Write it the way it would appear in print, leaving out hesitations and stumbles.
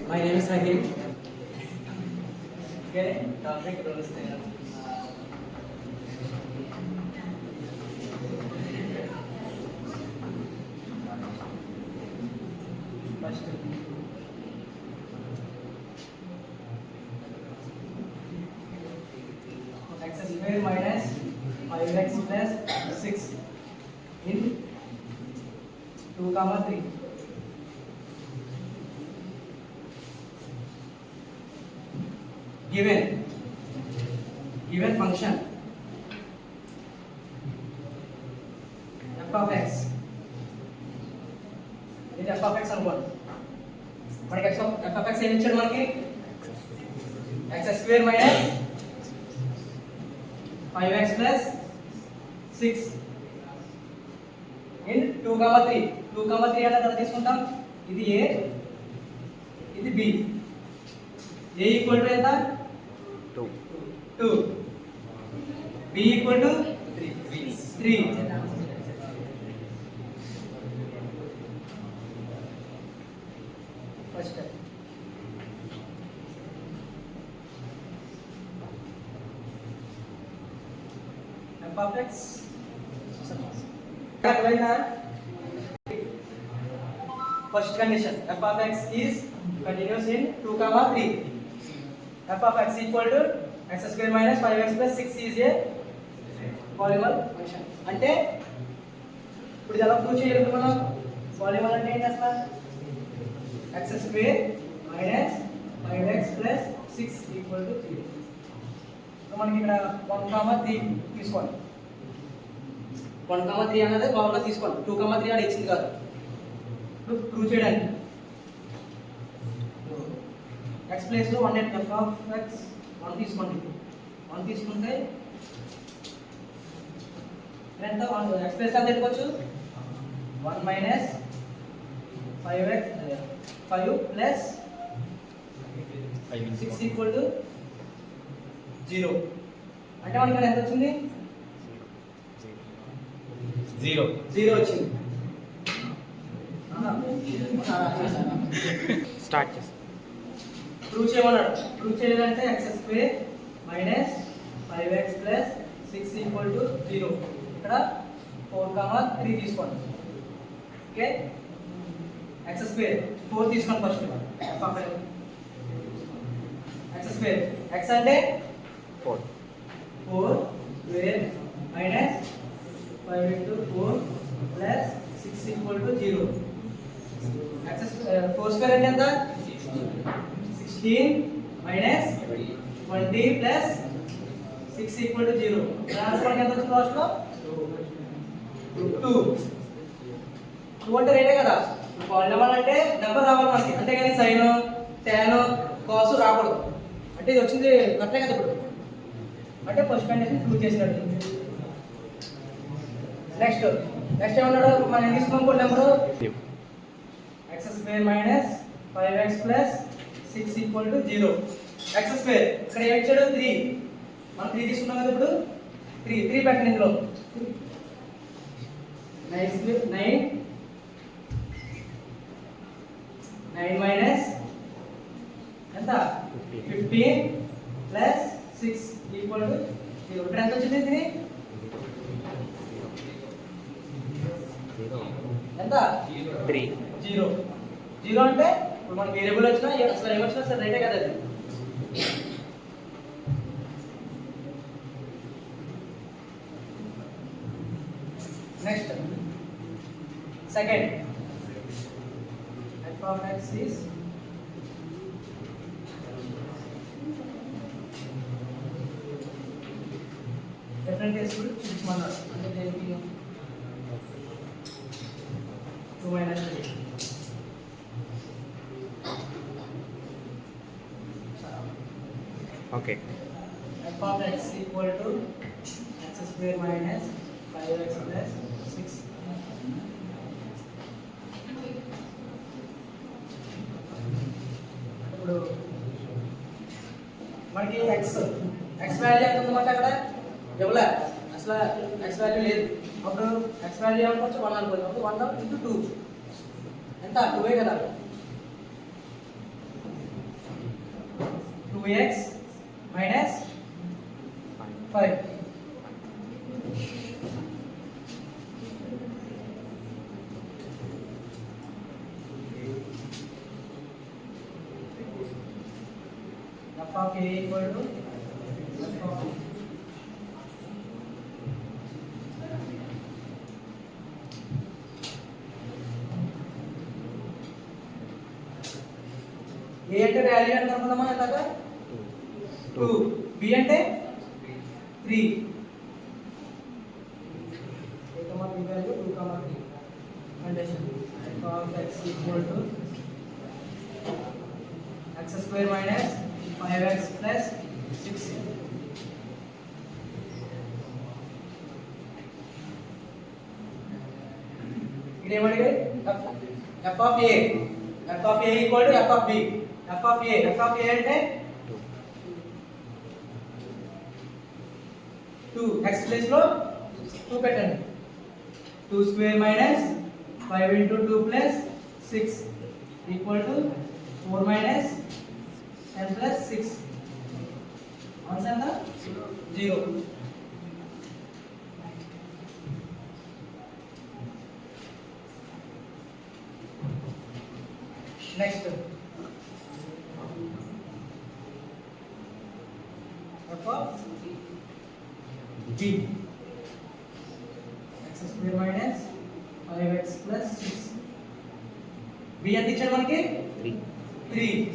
My name is Rahim. Okay, topic rules there. First, x square minus 5x plus 6 in 2, 3. Given function f of x. ఇది f of x అనుకోండి. మనకి f of x ఏమి ఇచ్చాడు మనకి? x square minus 5x plus 6 in 2, 3. 2, 3 అంటే ఎలా తీసుకుంటాం? ఇది a, ఇది b. a ఈక్వల్ టు ఎంత? 2. b equal to 3. First f of x first condition f of x is continuous in 2, 3. f of x equal to x square minus 5x plus 6 is a polynomial function. అంటే ఇప్పుడు ఎలా prove చేయాలి మనం? polynomial అంటే ఏంటి అసలు? x square minus 5x plus 6 equal to 3. So మనకి ఇక్కడ 1, 3 తీసుకోండి. 1, 3 అన్నది మామూలుగా తీసుకోండి. 2, 3 అని ఇచ్చింది కాదు. ఇప్పుడు ప్రూవ్ చేయడానికి x ప్లేస్ లో 1 f of x 1 తీసుకోండి. 1 తీసుకుంటే ఎంత? 1 x ప్లేస్ ఎంత పెట్టుకోవచ్చు? 1 minus 5x 5 plus 6 equal to 0. అంటే మనకి ఇక్కడ ఎంత వచ్చింది? 0 వచ్చింది. స్టార్ట్ చేసి ప్రూవ్ చేయమన్నాడు. ప్రూవ్ చేయలేదంటే x square minus 5x plus 6 equal to 0. ఇక్కడ 4, 3 తీసుకోండి. ఓకే, x స్క్వేర్ 4 తీసుకోండి ఫస్ట్. x స్క్వేర్ x అంటే 4 square minus 5 into 4 plus 6 equal to 0. x 4 square అంటే ఎంత? 16 minus 20 plus 6 equal to 0. Transfer ఎంత వచ్చింది లాస్ట్ లో? 2. 2 అంటే రేటే కదా. పాలినామిల్ అంటే నెంబర్ రావాలి మనకి. అంటే కానీ సైన్, టాన్, కాస్ రాకూడదు. అంటే ఇది వచ్చింది కరెక్టే కదా ఇప్పుడు. అంటే ఫస్ట్ కండిషన్ ప్రూవ్ చేసినట్టు. నెక్స్ట్ ఏమన్నాడు? మనం తీసుకున్నాం కూడా number x square minus 5x plus 6 equal to 0. x square ఇక్కడ ఏం ఇచ్చాడు? 3. మనం 3 తీసుకున్నాం కదా ఇప్పుడు. 3 పెట్టండి ఇందులో. 9 మైనస్ ఎంత? 15 ప్లస్ 6 ఈక్వల్ టు 0. ఇక్కడ ఎంత వచ్చింది? 3 ఎంత? 0 అంటే ఇప్పుడు మనకి వేరియబుల్ వచ్చినా అసలు ఏమొచ్చినా సరే రైటే కదా అది. Next second f of x is different case చూపించమన్నారు. అంటే దేనికి 2 minus 3. Okay. f of x equal to x square minus 5x plus 6. ఇప్పుడు మనకి x వాల్యూ ఎంత ఉందన్నమాట? అక్కడ ఇవ్వలే అసలు. x వాల్యూ లేదు. అప్పుడు x వాల్యూ ఏమనుకోవచ్చు? 1 అనుకోవచ్చు. అప్పుడు 1 into 2 ఎంత? 2 కదా. 2x minus 5. F of a equal to f of a అంటే వాల్యూ ఎంత అనుకున్నామా ఇందాక 2, b అంటే 3, a comma b value 2, 3 condition f of x equal to x square minus 5x plus 6. ఇదేమడిగే f of a equal to f of b. f of a అంటే 2, x place లో 2 పెట్టండి. 2 square minus 5 into 2 plus 6 equal to 4 minus 10 plus 6. Answer ఎంత 0. Next f of b x square minus 5x plus 6. b ఎంత ఇచ్చాడు మనకి 3.